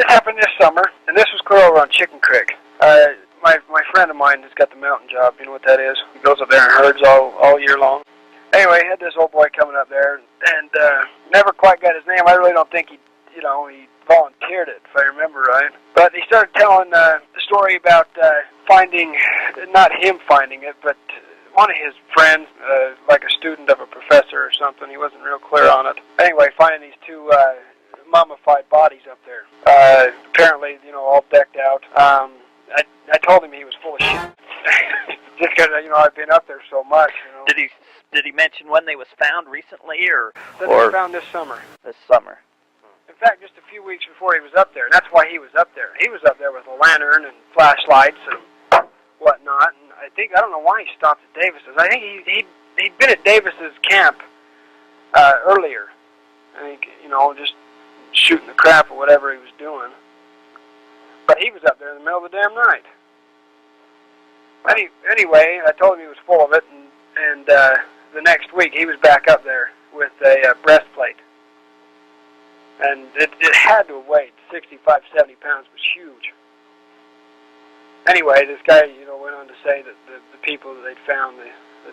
happened this summer, and this was clear over on Chicken Creek. My friend of mine has got the mountain job. You know what that is? He goes up there and herds all year long. Anyway, he had this old boy coming up there, and never quite got his name. I really don't think he volunteered it, if I remember right. But he started telling the story about finding, not him finding it, but one of his friends, like a student of a professor or something. He wasn't real clear on it. Anyway, finding these two mummified bodies up there. Apparently, all decked out. I told him he was full of shit. Just because, I've been up there so much, Did he mention when they was found recently, or they were found this summer? This summer. In fact, just a few weeks before he was up there. And that's why he was up there. He was up there with a lantern and flashlights and whatnot. And I don't know why he stopped at Davis's. I think he'd been at Davis's camp earlier. I think, just shooting the crap or whatever he was doing. But he was up there in the middle of the damn night. Anyway, I told him he was full of it, and the next week he was back up there with a breastplate. And it had to have weighed 65, 70 pounds. It was huge. Anyway, this guy, went on to say that the people that they'd found, the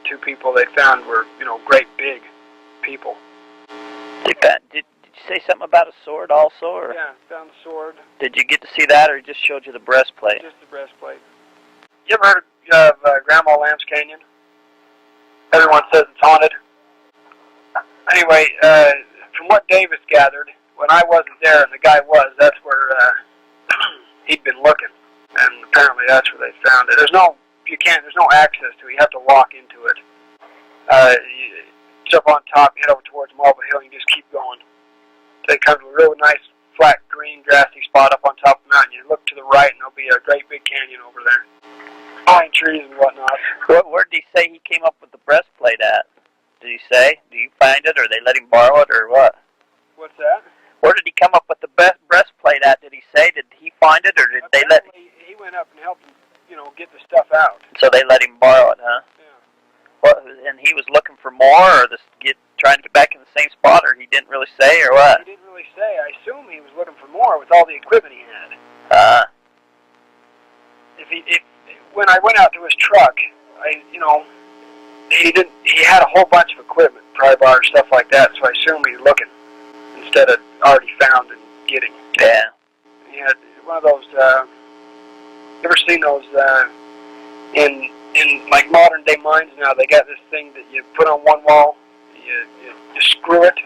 two people they'd found were, great big people. Did you say something about a sword also? Or? Yeah, found the sword. Did you get to see that, or he just showed you the breastplate? Just the breastplate. You ever heard of Grandma Lamb's Canyon? Everyone says it's haunted. Anyway, from what Davis gathered, when I wasn't there and the guy was, that's where he'd been looking. And apparently that's where they found it. There's no access to it. You have to walk into it. It's up on top, you head over towards Marble Hill, and you just keep going. So you come to a really nice, flat, green, grassy spot up on top of the mountain. You look to the right, and there'll be a great big canyon over there. Pine trees and whatnot. Where did he say he came up with the breastplate at? Did he say? Do you find it, or they let him borrow it, or what? What's that? Where did he come up with the breastplate at? Did he say? Did he find it, or did they let? He went up and helped him, get the stuff out. So they let him borrow it, huh? Yeah. What? And he was looking for more, or trying to get back in the same spot, or he didn't really say, or what? He didn't really say. I assume he was looking for more with all the equipment he had. When I went out to his truck, he had a whole bunch of equipment, pry bar, stuff like that, so I assume he's looking instead of already found and getting. Yeah. He had one of those, you ever seen those, in like modern day mines now, they got this thing that you put on one wall, you screw it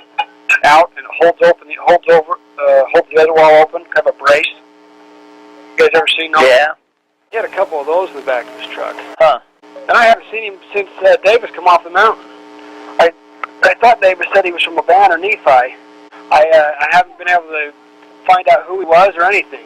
out and it holds the other wall open, kind of a brace. You guys ever seen those? Yeah. He had a couple of those in the back of his truck. Huh. And I haven't seen him since Davis come off the mountain. I thought Davis said he was from a band or Nephi. I haven't been able to find out who he was or anything.